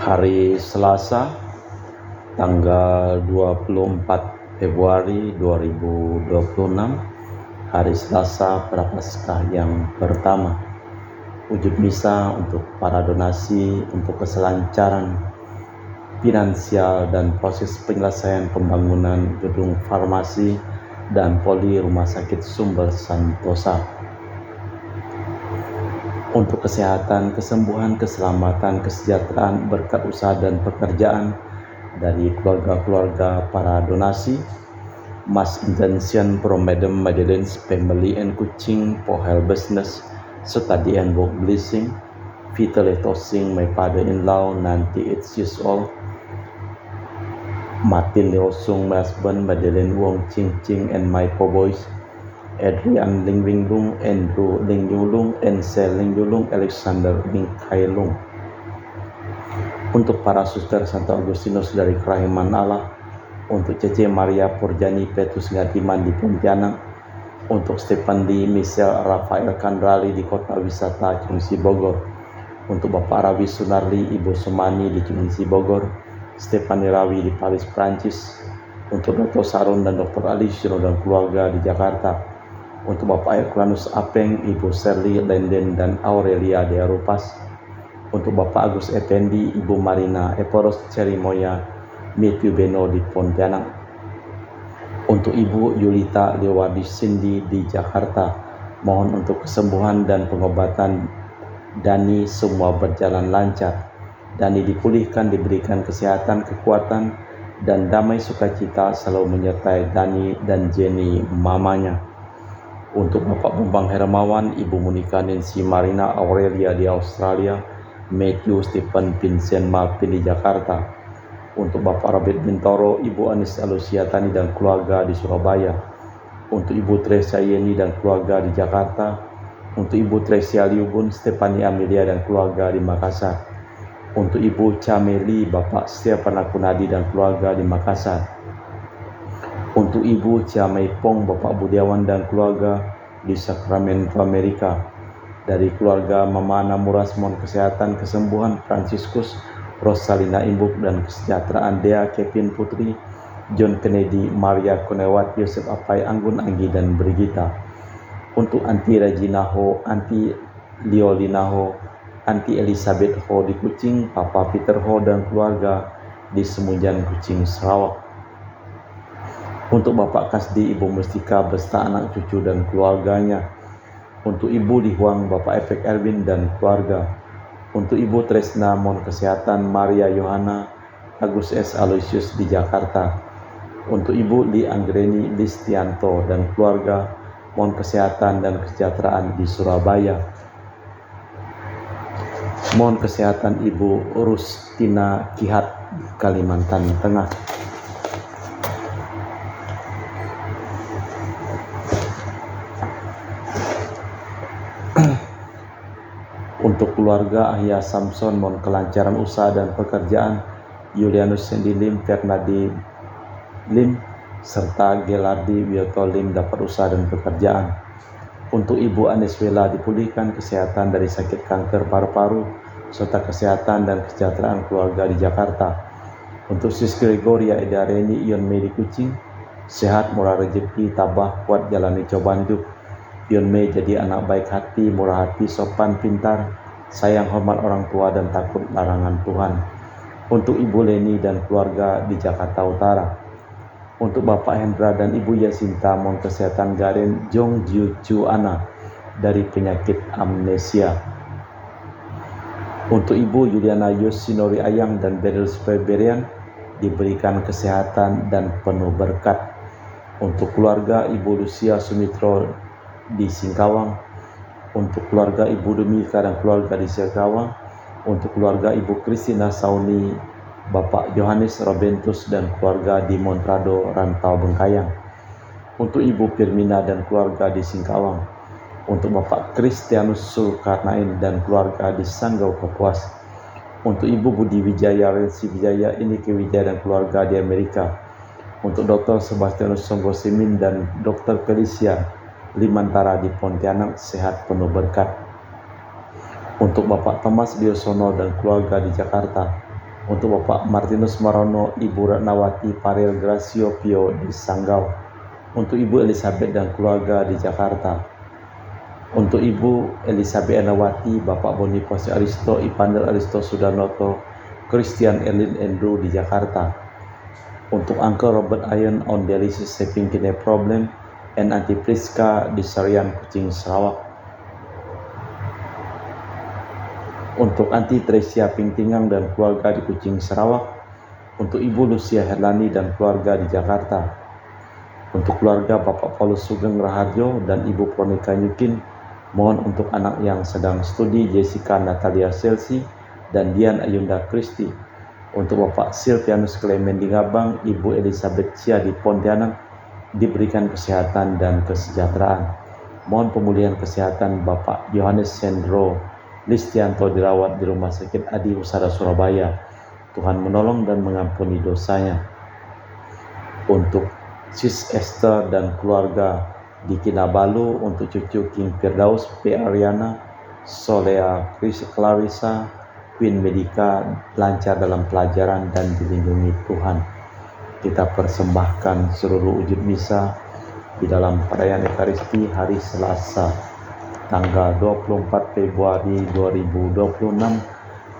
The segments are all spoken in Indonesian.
Hari Selasa, tanggal 24 Februari 2026, hari Selasa Prapaskah yang pertama. Wujud misa untuk para donasi untuk keselancaran finansial dan proses penyelesaian pembangunan gedung farmasi dan poli Rumah Sakit Sumber Santosa. Untuk kesehatan, kesembuhan, keselamatan, kesejahteraan, berkat usaha dan pekerjaan dari keluarga-keluarga para donasi, mass intention from Madam Madeleine's family and Kuching for her business, study and work blessing, vitally tossing my father-in-law 98 years old, Martin Leosung, my husband, Madeleine Wong Ching Ching, and my four boys, Adrian Ling Wing Lung, Andrew Ling Yu Lung, and Sel Ling Yu Lung, Alexander Ling Kai Lung. Untuk para suster Santo Agustinus dari Kerahiman Allah, untuk Cece Maria Porjani Petrus Ngatiman di Pontianak, untuk Stephen Lee Michelle Rafael Kandrali di Kota Wisata Cilengsi Bogor, untuk Bapak Rawi Sunarli Ibu Sumani di Cilengsi Bogor, Stefani Rawi di Paris, Prancis, untuk Dr. Sarun dan Dr. Ali Shiro dan keluarga di Jakarta, untuk Bapak Herculanus Apeng, Ibu Serli Lenden dan Aurelia de Arupas, untuk Bapak Agus Effendi, Ibu Marina Eporos Cerimoya, Matthew Beno di Pontianak, untuk Ibu Yulita Lewadi Cindy di Jakarta, mohon untuk kesembuhan dan pengobatan Dani semua berjalan lancar, Dani dipulihkan, diberikan kesehatan, kekuatan, dan damai sukacita selalu menyertai Dani dan Jenny mamanya. Untuk Bapak Bambang Hermawan, Ibu Monica Nancy Marina Aurelia di Australia, Matthew Stephen Vincent Malvin di Jakarta. Untuk Bapak Robert Bintoro, Ibu Anis Alusiatani dan keluarga di Surabaya. Untuk Ibu Tresia Yeni dan keluarga di Jakarta. Untuk Ibu Tresia Liubun, Stefani Amelia dan keluarga di Makassar. Untuk Ibu Cameli, Bapak Stefan Akunadi dan keluarga di Makassar. Untuk Ibu Ciamaipong, Bapak Budiawan dan keluarga di Sacramento, Amerika. Dari keluarga Mama Ana Muras, mohon kesehatan, kesembuhan, Franciscus, Rosalina Imbuk, dan kesejahteraan Dea, Kevin Putri, John Kennedy, Maria Konewat, Yosef Apai, Anggun Anggi, dan Brigita. Untuk Anti Regina Ho, Anti Liolina Ho, Anti Elizabeth Ho di Kuching, Papa Peter Ho dan keluarga di Semujan, Kuching, Sarawak. Untuk Bapak Kasdi, Ibu Mustika beserta anak cucu dan keluarganya. Untuk Ibu Lihuang, Bapak Efek Erwin dan keluarga. Untuk Ibu Tresna, mohon kesehatan, Maria Yohana, Agus S. Aloysius di Jakarta. Untuk Ibu Li Anggreni Listianto dan keluarga, mohon kesehatan dan kesejahteraan di Surabaya. Mohon kesehatan Ibu Rustina Kihat di Kalimantan Tengah. Untuk keluarga Ahya Samson, mohon kelancaran usaha dan pekerjaan, Julianus Sendi Lim, Fernadi Lim, serta Gelardi Wioto Lim dapat usaha dan pekerjaan. Untuk Ibu Aniswela dipulihkan kesehatan dari sakit kanker paru-paru, serta kesehatan dan kesejahteraan keluarga di Jakarta. Untuk Sis Gregoria Edareni Ion Mei di Kuching, sehat, murah rezeki, tabah, kuat jalani cobaan hidup. Ion Mei jadi anak baik hati, murah hati, sopan, pintar, sayang hormat orang tua dan takut larangan Tuhan. Untuk Ibu Leni dan keluarga di Jakarta Utara. Untuk Bapak Hendra dan Ibu Yasinta, mohon kesehatan Garen Jong Jiu Chu Ana dari penyakit amnesia. Untuk Ibu Juliana Yosinori Ayang dan Beryl Berian diberikan kesehatan dan penuh berkat. Untuk keluarga Ibu Lucia Sumitro di Singkawang, untuk keluarga Ibu Demika dan keluarga di Singkawang, untuk keluarga Ibu Kristina Sauni, Bapak Yohanes Robentus dan keluarga di Montrado, Rantau Bengkayang, untuk Ibu Firmina dan keluarga di Singkawang, untuk Bapak Kristianus Sulkarnain dan keluarga di Sanggau Kapuas, untuk Ibu Budi Wijaya Rensi Wijaya Iniki Wijaya dan keluarga di Amerika, untuk Dr. Sebastianus Songgosimin dan Dr. Felicia Limantara di Pontianak, sehat penuh berkat. Untuk Bapak Thomas Biosono dan keluarga di Jakarta. untuk Bapak Martinus Marono, Ibu Ratnawati Paril Gracio Pio di Sanggau, untuk Ibu Elizabeth dan keluarga di Jakarta, untuk Ibu Elizabeth Anawati, Bapak Boniface Aristo, Ipandel Aristo Sudanoto, Christian Erlin Andrew di Jakarta, untuk Uncle Robert Iron on dialysis having kidney problem, and Auntie Priska di Sarian Kucing Sarawak, untuk Auntie Tresia Pingtingang dan keluarga di Kucing Sarawak, untuk Ibu Lucia Herlani dan keluarga di Jakarta, untuk keluarga Bapak Paulus Sugeng Raharjo dan Ibu Pronika Nyukin, mohon untuk anak yang sedang studi Jessica Natalia Selsi dan Dian Ayunda Kristi, untuk Bapak Silvianus Clement di Gabang, Ibu Elizabeth Cia di Pontianak, diberikan kesehatan dan kesejahteraan. Mohon pemulihan kesehatan Bapak Yohanes Sendro Listianto dirawat di Rumah Sakit Adi Husada Surabaya. Tuhan menolong dan mengampuni dosanya. Untuk Sis Esther dan keluarga di Kinabalu, untuk cucu King Firdaus, P. Ariana, Solea Clarissa, Queen Medica lancar dalam pelajaran dan dilindungi Tuhan. Kita persembahkan seluruh wujud misa di dalam perayaan Ekaristi hari Selasa, tanggal 24 Februari 2026,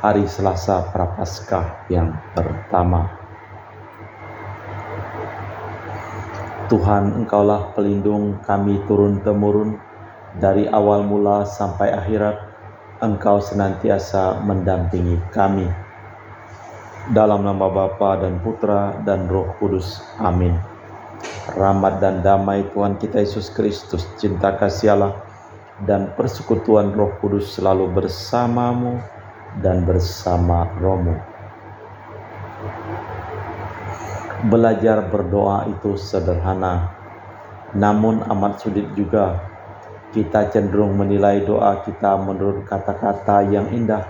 hari Selasa Prapaskah yang pertama. Tuhan, Engkaulah pelindung kami turun-temurun, dari awal mula sampai akhirat, Engkau senantiasa mendampingi kami. Dalam nama Bapa dan Putra dan Roh Kudus. Amin. Rahmat dan damai Tuhan kita Yesus Kristus, cinta kasih Allah, dan persekutuan Roh Kudus selalu bersamamu dan bersama rohmu. Belajar berdoa itu sederhana, namun amat sulit juga. Kita cenderung menilai doa kita menurut kata-kata yang indah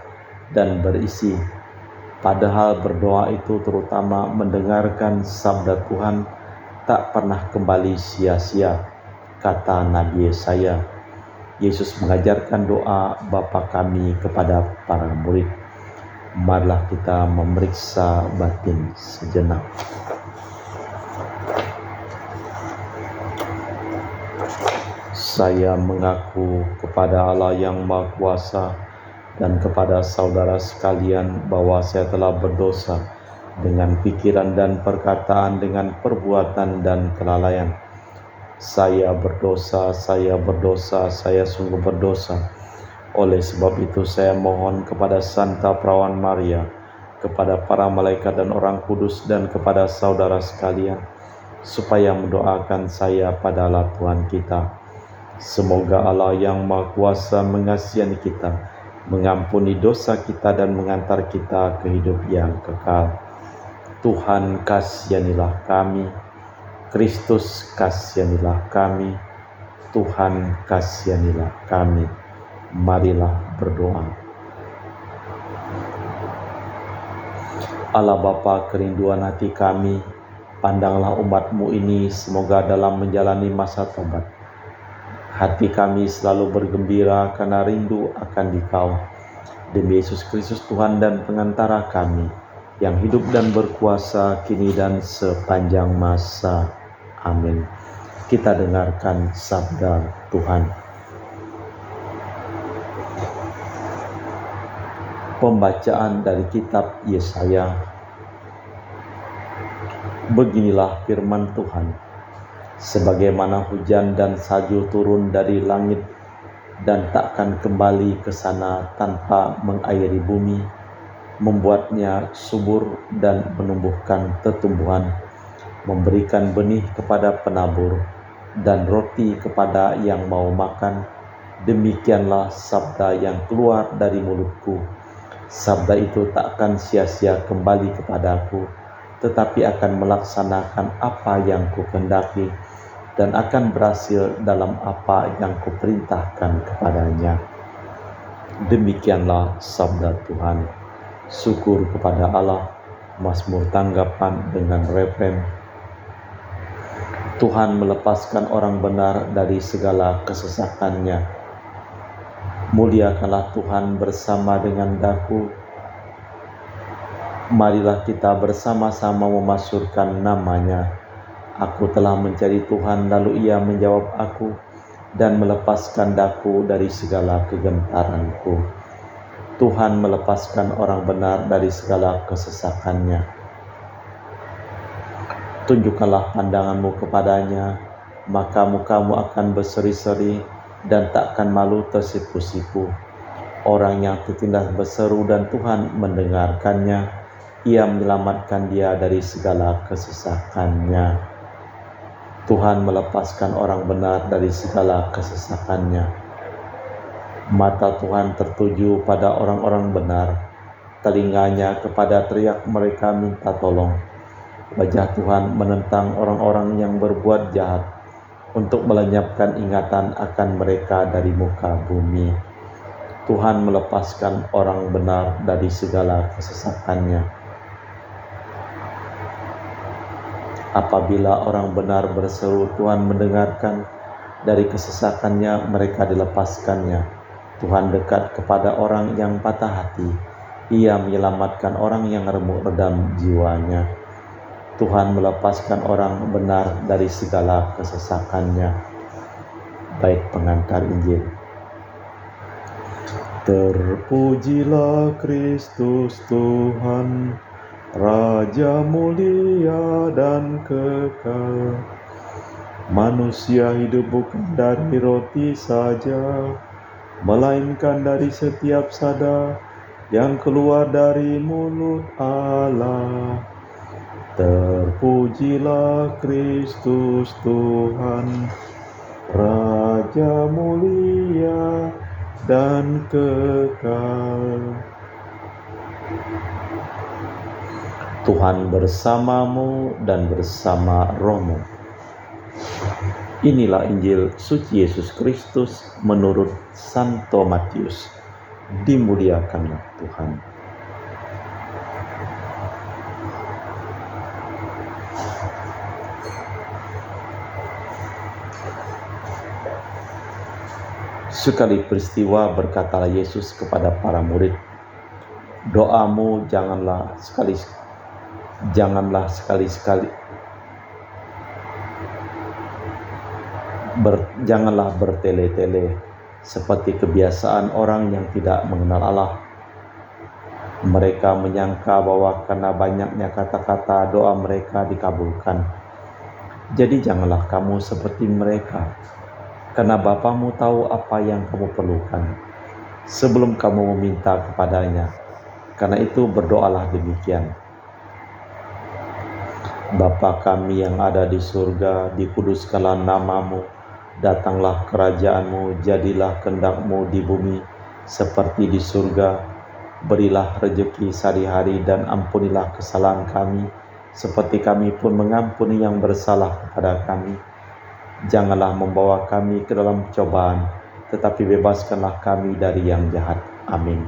dan berisi. Padahal berdoa itu, terutama mendengarkan sabda Tuhan, tak pernah kembali sia-sia, kata Nabi Yesaya. Yesus mengajarkan doa Bapa kami kepada para murid. Marilah kita memeriksa batin sejenak. Saya mengaku kepada Allah yang Maha Kuasa dan kepada saudara sekalian bahwa saya telah berdosa dengan pikiran dan perkataan, dengan perbuatan dan kelalaian. Saya berdosa, saya sungguh berdosa. Oleh sebab itu saya mohon kepada Santa Perawan Maria, kepada para malaikat dan orang kudus, dan kepada saudara sekalian, supaya mendoakan saya pada Allah Tuhan kita. Semoga Allah yang Maha Kuasa mengasihi kita, mengampuni dosa kita, dan mengantar kita ke hidup yang kekal. Tuhan, kasihanilah kami. Kristus, kasihanilah kami. Tuhan, kasihanilah kami. Marilah berdoa. Allah Bapa, kerinduan hati kami, pandanglah umat-Mu ini, semoga dalam menjalani masa tobat, hati kami selalu bergembira karena rindu akan Dikau. Demi Yesus Kristus Tuhan dan pengantara kami, yang hidup dan berkuasa kini dan sepanjang masa. Amin. Kita dengarkan sabda Tuhan. Pembacaan dari kitab Yesaya. Beginilah firman Tuhan. Sebagaimana hujan dan salju turun dari langit dan takkan kembali ke sana tanpa mengairi bumi, membuatnya subur dan menumbuhkan tetumbuhan, memberikan benih kepada penabur dan roti kepada yang mau makan, demikianlah sabda yang keluar dari mulutku. Sabda itu tak akan sia-sia kembali kepadaku, tetapi akan melaksanakan apa yang kukehendaki dan akan berhasil dalam apa yang kuperintahkan kepadanya. Demikianlah sabda Tuhan. Syukur kepada Allah. Mazmur tanggapan dengan refren. Tuhan melepaskan orang benar dari segala kesesakannya. Muliakanlah Tuhan bersama dengan daku. Marilah kita bersama-sama memasyurkan nama-Nya. Aku telah mencari Tuhan, lalu Ia menjawab aku dan melepaskan daku dari segala kegentaranku. Tuhan melepaskan orang benar dari segala kesesakannya. Tunjukkanlah pandanganmu kepadanya, maka mukamu akan berseri-seri dan takkan malu tersipu-sipu. Orang yang tertindas berseru dan Tuhan mendengarkannya, Ia menyelamatkan dia dari segala kesesakannya. Tuhan melepaskan orang benar dari segala kesesakannya. Mata Tuhan tertuju pada orang-orang benar, telinganya kepada teriak mereka minta tolong. Wajah Tuhan menentang orang-orang yang berbuat jahat, untuk melenyapkan ingatan akan mereka dari muka bumi. Tuhan melepaskan orang benar dari segala kesesakannya. Apabila orang benar berseru, Tuhan mendengarkan, dari kesesakannya mereka dilepaskannya. Tuhan dekat kepada orang yang patah hati, Ia menyelamatkan orang yang remuk redam jiwanya. Tuhan melepaskan orang benar dari segala kesesakannya. Bait pengantar Injil. Terpujilah Kristus Tuhan, Raja mulia dan kekal. Manusia hidup bukan dari roti saja, melainkan dari setiap sabda yang keluar dari mulut Allah. Terpujilah Kristus Tuhan, Raja mulia dan kekal. Tuhan bersamamu dan bersama rohmu. Inilah Injil suci Yesus Kristus menurut Santo Matius. Dimuliakanlah Tuhan. Sekali peristiwa berkatalah Yesus kepada para murid, doamu janganlah bertele-tele seperti kebiasaan orang yang tidak mengenal Allah. Mereka menyangka bahwa karena banyaknya kata-kata doa mereka dikabulkan. Jadi janganlah kamu seperti mereka, karena Bapamu tahu apa yang kamu perlukan sebelum kamu meminta kepadanya. Karena itu berdoalah demikian. Bapa kami yang ada di surga, dikuduskanlah namamu, datanglah kerajaanmu, jadilah kehendak-mu di bumi seperti di surga. Berilah rejeki sehari-hari dan ampunilah kesalahan kami, seperti kami pun mengampuni yang bersalah kepada kami. Janganlah membawa kami ke dalam cobaan, tetapi bebaskanlah kami dari yang jahat. Amin.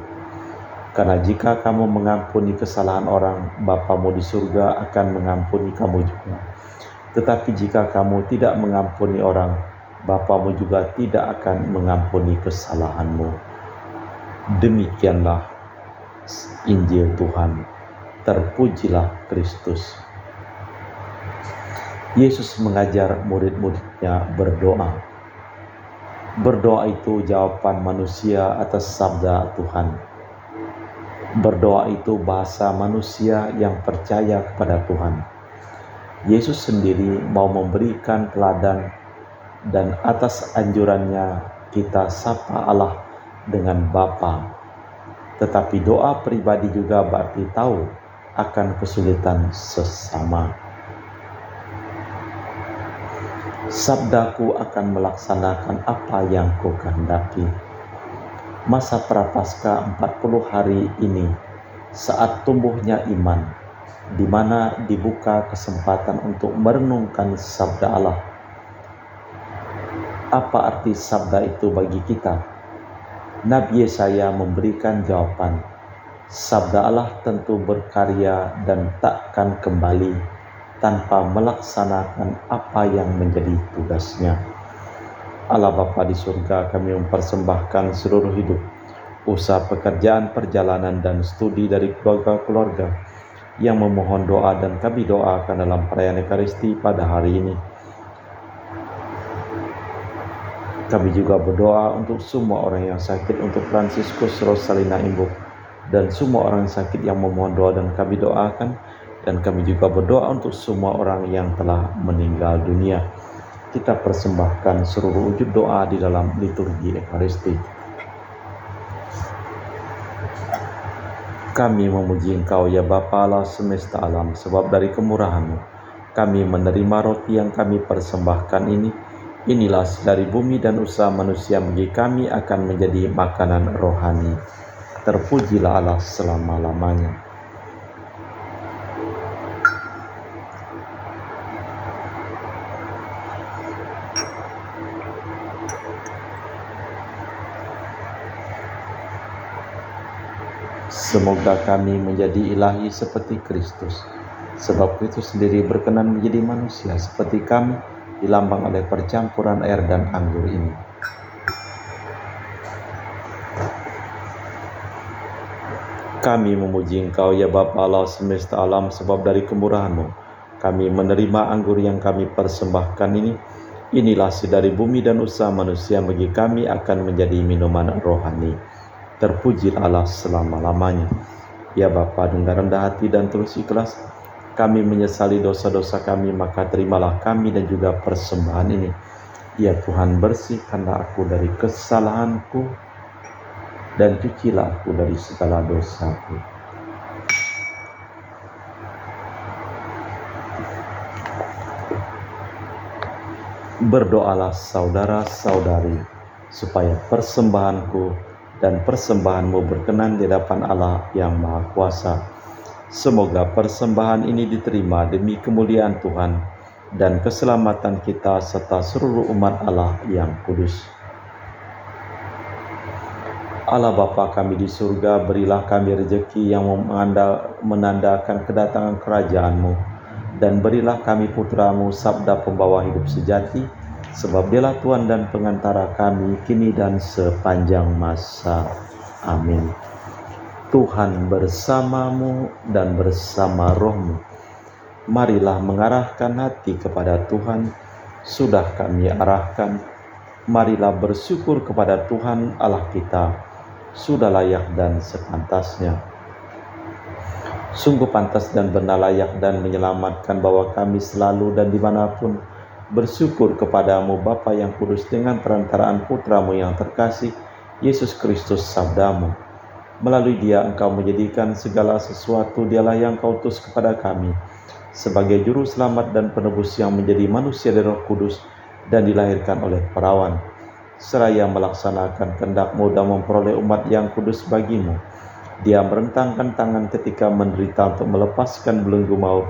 Karena jika kamu mengampuni kesalahan orang, Bapamu di surga akan mengampuni kamu juga. Tetapi jika kamu tidak mengampuni orang, Bapamu juga tidak akan mengampuni kesalahanmu. Demikianlah Injil Tuhan. Terpujilah Kristus. Yesus mengajar murid-muridnya berdoa. Berdoa itu jawaban manusia atas sabda Tuhan. Berdoa itu bahasa manusia yang percaya kepada Tuhan. Yesus sendiri mau memberikan teladan, dan atas anjurannya kita sapa Allah dengan Bapa. Tetapi doa pribadi juga berarti tahu akan kesulitan sesama. Sabdaku akan melaksanakan apa yang ku kehendaki. Masa prapaskah 40 hari ini saat tumbuhnya iman, di mana dibuka kesempatan untuk merenungkan sabda Allah. Apa arti sabda itu bagi kita? Nabi Yesaya memberikan jawaban. Sabda Allah tentu berkarya dan takkan kembali tanpa melaksanakan apa yang menjadi tugasnya. Allah Bapa di surga, kami mempersembahkan seluruh hidup, usaha pekerjaan, perjalanan, dan studi dari keluarga-keluarga yang memohon doa dan kami doakan dalam perayaan Ekaristi pada hari ini. Kami juga berdoa untuk semua orang yang sakit, untuk Fransiskus Rosalina Imbuk, dan semua orang yang sakit yang memohon doa dan kami doakan. Dan kami juga berdoa untuk semua orang yang telah meninggal dunia. Kita persembahkan seluruh wujud doa di dalam liturgi Ekaristi. Kami memuji Engkau ya Bapa Allah semesta alam, sebab dari kemurahan-Mu kami menerima roti yang kami persembahkan ini. Inilah dari bumi dan usaha manusia bagi kami akan menjadi makanan rohani. Terpujilah Allah selama-lamanya. Semoga kami menjadi ilahi seperti Kristus, sebab Kristus sendiri berkenan menjadi manusia seperti kami, dilambang oleh percampuran air dan anggur ini. Kami memuji Engkau ya Bapa Allah semesta alam, sebab dari kemurahan-Mu kami menerima anggur yang kami persembahkan ini. Inilah dari bumi dan usaha manusia bagi kami akan menjadi minuman rohani. Terpujilah Allah selama-lamanya. Ya Bapa, dengan rendah hati dan tulus ikhlas kami menyesali dosa-dosa kami, maka terimalah kami dan juga persembahan ini. Ya Tuhan, bersihkanlah aku dari kesalahanku dan cucilah aku dari segala dosaku. Berdoalah saudara-saudari, supaya persembahanku dan persembahanmu berkenan di hadapan Allah yang Maha Kuasa. Semoga persembahan ini diterima demi kemuliaan Tuhan dan keselamatan kita serta seluruh umat Allah yang kudus. Allah Bapa kami di surga, berilah kami rezeki yang menandakan kedatangan kerajaan-Mu, dan berilah kami putra-Mu, sabda pembawa hidup sejati, sebab Dialah Tuhan dan pengantara kami kini dan sepanjang masa. Amin. Tuhan bersamamu dan bersama rohmu. Marilah mengarahkan hati kepada Tuhan. Sudah kami arahkan. Marilah bersyukur kepada Tuhan Allah kita. Sudah layak dan sepantasnya. Sungguh pantas dan benar, layak dan menyelamatkan bahwa kami selalu dan dimanapun bersyukur kepadamu Bapa yang kudus, dengan perantaraan Putramu yang terkasih, Yesus Kristus sabdamu. Melalui Dia Engkau menjadikan segala sesuatu. Dialah yang Kau utus kepada kami sebagai juru selamat dan penebus yang menjadi manusia dari Roh Kudus dan dilahirkan oleh perawan, seraya melaksanakan kehendak-Mu dan memperoleh umat yang kudus bagimu. Dia merentangkan tangan ketika menderita untuk melepaskan belenggu maut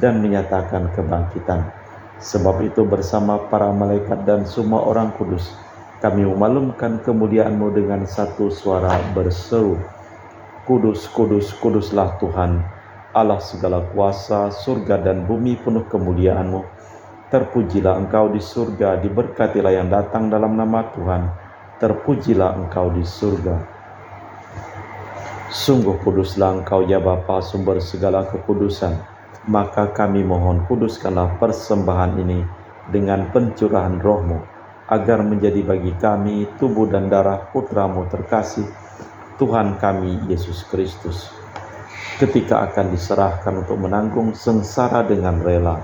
dan menyatakan kebangkitan. Sebab itu bersama para malaikat dan semua orang kudus, kami memaklumkan kemuliaan-Mu dengan satu suara berseru, Kudus, kudus, kuduslah Tuhan, Allah segala kuasa, surga dan bumi penuh kemuliaan-Mu. Terpujilah Engkau di surga, diberkatilah yang datang dalam nama Tuhan. Terpujilah Engkau di surga. Sungguh kuduslah Engkau ya Bapa, sumber segala kekudusan. Maka kami mohon, kuduskanlah persembahan ini dengan pencurahan Roh-Mu, agar menjadi bagi kami tubuh dan darah Putra-Mu terkasih, Tuhan kami Yesus Kristus. Ketika akan diserahkan untuk menanggung sengsara dengan rela,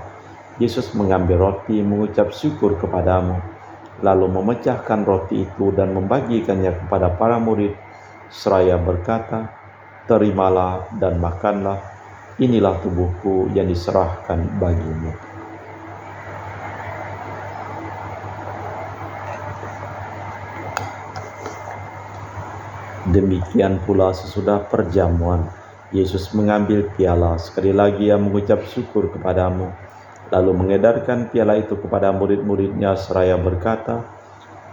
Yesus mengambil roti, mengucap syukur kepadamu, lalu memecahkan roti itu dan membagikannya kepada para murid, seraya berkata, terimalah dan makanlah, inilah tubuhku yang diserahkan bagimu. Demikian pula sesudah perjamuan, Yesus mengambil piala, sekali lagi Ia mengucap syukur kepadamu, lalu mengedarkan piala itu kepada murid-muridnya seraya berkata,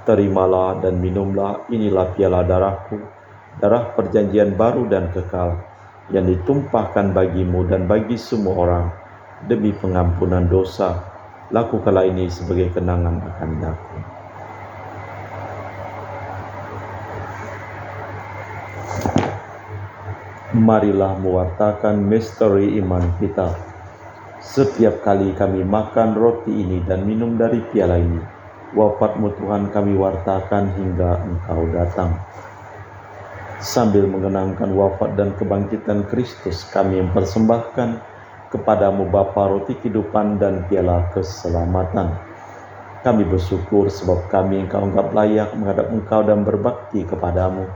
terimalah dan minumlah, inilah piala darahku, darah perjanjian baru dan kekal, yang ditumpahkan bagimu dan bagi semua orang, demi pengampunan dosa. Lakukanlah ini sebagai kenangan akan aku. Marilah mewartakan misteri iman kita. Setiap kali kami makan roti ini dan minum dari piala ini, wafat-Mu Tuhan kami wartakan hingga Engkau datang. Sambil mengenangkan wafat dan kebangkitan Kristus, kami mempersembahkan kepadamu Bapa roti kehidupan dan piala keselamatan. Kami bersyukur sebab kami Engkau anggap layak menghadap Engkau dan berbakti kepadamu.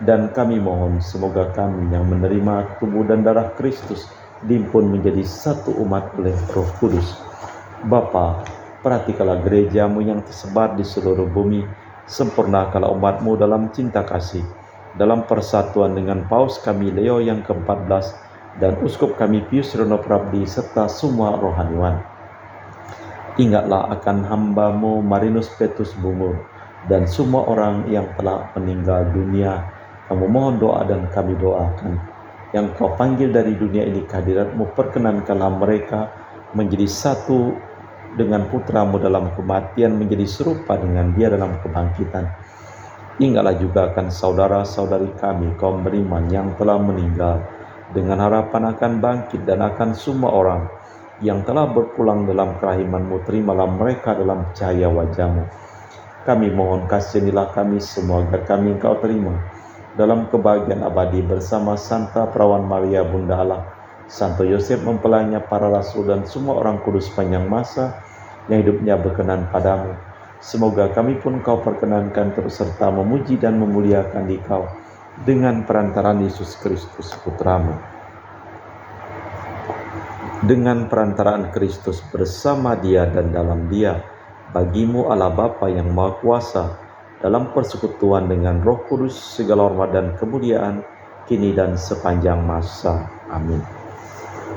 Dan kami mohon semoga kami yang menerima tubuh dan darah Kristus dihimpun menjadi satu umat oleh Roh Kudus. Bapa, perhatikanlah gerejamu yang tersebar di seluruh bumi, sempurnakanlah umatmu dalam cinta kasih, dalam persatuan dengan Paus kami Leo yang ke-14 dan Uskup kami Pius Rono Prabdi serta semua rohaniwan. Ingatlah akan hamba-Mu Marinus Petrus Bungur dan semua orang yang telah meninggal dunia. Kami mohon doa dan kami doakan. Yang Kau panggil dari dunia ini kehadirat-Mu, perkenankanlah mereka menjadi satu dengan Putra-Mu dalam kematian, menjadi serupa dengan Dia dalam kebangkitan. Ingatlah juga akan saudara-saudari kami, kaum beriman yang telah meninggal, dengan harapan akan bangkit, dan akan semua orang yang telah berpulang dalam kerahiman-Mu, terimalah mereka dalam cahaya wajah-Mu. Kami mohon kasihanilah kami semua agar kami Engkau terima dalam kebahagiaan abadi bersama Santa Perawan Maria Bunda Allah, Santo Yosef mempelainya, para rasul dan semua orang kudus sepanjang masa yang hidupnya berkenan padamu. Semoga kami pun Kau perkenankan terus serta memuji dan memuliakan Dikau dengan perantaraan Yesus Kristus Putra-Mu. Dengan perantaraan Kristus bersama Dia dan dalam Dia, bagi-Mu Allah Bapa yang Maha Kuasa, dalam persekutuan dengan Roh Kudus, segala hormat dan kemuliaan kini dan sepanjang masa. Amin.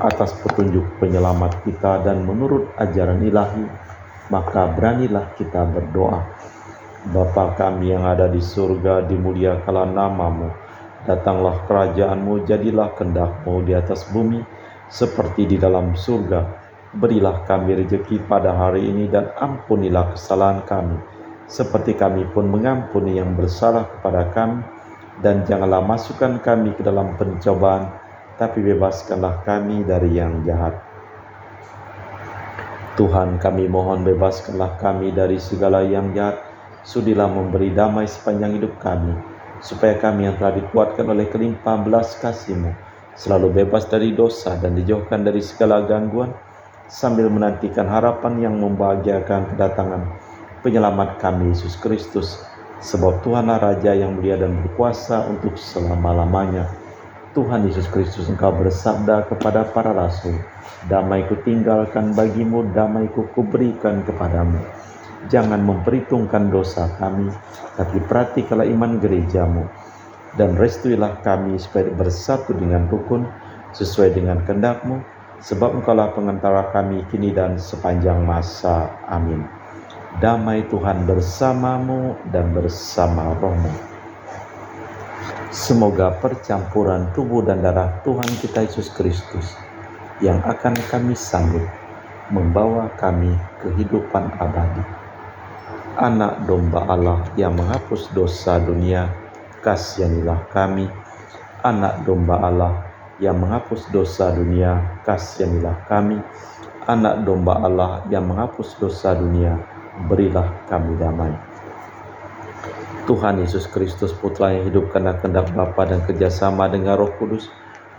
Atas petunjuk penyelamat kita dan menurut ajaran ilahi, maka beranilah kita berdoa. Bapa kami yang ada di surga, dimuliakanlah nama-Mu. Datanglah kerajaan-Mu, jadilah kehendak-Mu di atas bumi seperti di dalam surga. Berilah kami rezeki pada hari ini dan ampunilah kesalahan kami, seperti kami pun mengampuni yang bersalah kepada kami. Dan janganlah masukkan kami ke dalam pencobaan, tapi bebaskanlah kami dari yang jahat. Tuhan, kami mohon bebaskanlah kami dari segala yang jahat. Sudilah memberi damai sepanjang hidup kami, supaya kami yang telah dikuatkan oleh kelimpahan belas kasih-Mu selalu bebas dari dosa dan dijauhkan dari segala gangguan, sambil menantikan harapan yang membahagiakan kedatangan penyelamat kami Yesus Kristus. Sebab Tuhanlah Raja yang mulia dan berkuasa untuk selama-lamanya. Tuhan Yesus Kristus, Engkau bersabda kepada para rasul, damai kutinggalkan bagimu, damai kuberikan kepadamu. Jangan memperhitungkan dosa kami, tapi perhatikanlah iman gereja-Mu, dan restuilah kami supaya bersatu dengan rukun sesuai dengan kehendak-Mu, sebab Engkaulah pengantara kami kini dan sepanjang masa. Amin. Damai Tuhan bersamamu dan bersama rohmu. Semoga percampuran tubuh dan darah Tuhan kita Yesus Kristus yang akan kami sambut membawa kami kehidupan abadi. Anak domba Allah yang menghapus dosa dunia, kasihanilah kami. Anak domba Allah yang menghapus dosa dunia, kasihanilah kami. Anak domba Allah yang menghapus dosa dunia, berilah kami damai. Tuhan Yesus Kristus, Putra yang hidup karena kehendak Bapa dan kerjasama dengan Roh Kudus,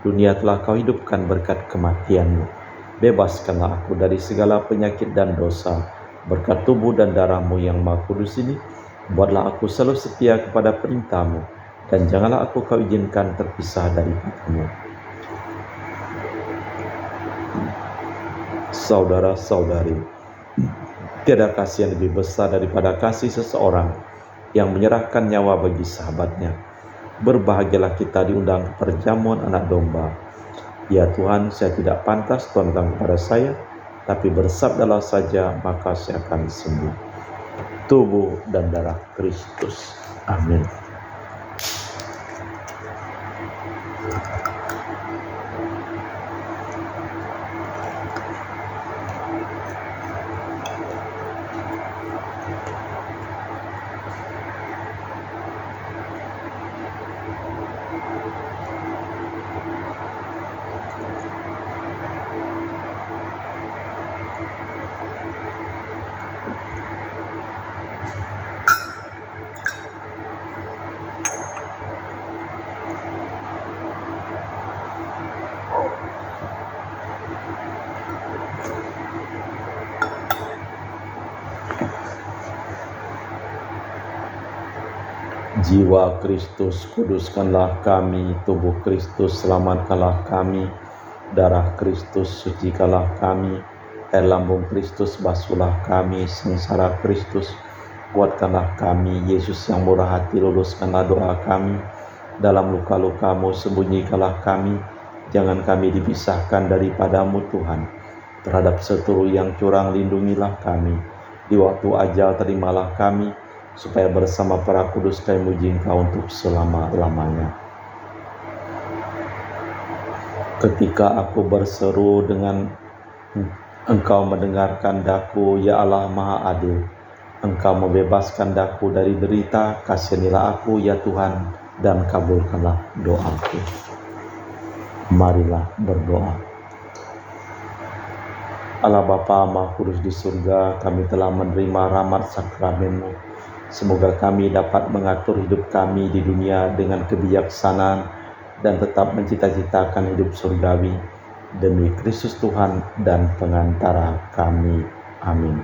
dunia telah Kau hidupkan berkat kematian-Mu. Bebaskanlah aku dari segala penyakit dan dosa, berkat tubuh dan darah-Mu yang Maha Kudus ini. Buatlah aku selalu setia kepada perintah-Mu, dan janganlah aku Kau izinkan terpisah daripada-Mu. Saudara-saudari, tiada kasih yang lebih besar daripada kasih seseorang yang menyerahkan nyawa bagi sahabatnya. Berbahagialah kita diundang ke perjamuan anak domba. Ya Tuhan, saya tidak pantas Tuhan datang kepada saya, tapi bersabdalah saja, maka saya akan sembuh. Tubuh dan darah Kristus. Amin. Jiwa Kristus, kuduskanlah kami. Tubuh Kristus, selamatkanlah kami. Darah Kristus, sucikanlah kami. Air lambung Kristus, basuhlah kami. Sengsara Kristus, kuatkanlah kami. Yesus yang murah hati, luluskanlah doa kami. Dalam luka-lukamu, sembunyikanlah kami. Jangan kami dipisahkan daripadamu Tuhan. Terhadap seturu yang curang, lindungilah kami. Di waktu ajal, terimalah kami, supaya bersama para kudus kami muji Engkau untuk selama-lamanya. Ketika aku berseru dengan Engkau mendengarkan daku, ya Allah Maha Adil. Engkau membebaskan daku dari derita, kasihanilah aku ya Tuhan, dan kabulkanlah doaku. Marilah berdoa. Allah Bapa Maha Kudus di surga, kami telah menerima rahmat sakramen-Mu. Semoga kami dapat mengatur hidup kami di dunia dengan kebijaksanaan dan tetap mencita-citakan hidup surgawi demi Kristus Tuhan dan pengantara kami. Amin.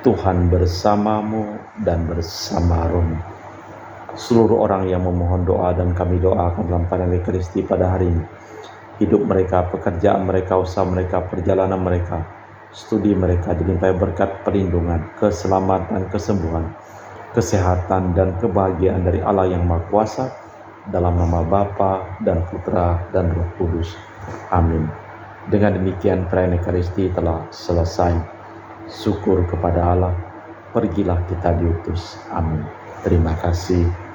Tuhan bersamamu dan bersama rohmu. Seluruh orang yang memohon doa dan kami doakan dalam panggilan Kristi pada hari ini, hidup mereka, pekerjaan mereka, usaha mereka, perjalanan mereka, studi mereka dilimpahi berkat perlindungan, keselamatan, kesembuhan, kesehatan dan kebahagiaan dari Allah yang Maha Kuasa, dalam nama Bapa dan Putra dan Roh Kudus. Amin. Dengan demikian perayaan Ekaristi telah selesai. Syukur kepada Allah, pergilah kita diutus. Amin. Terima kasih.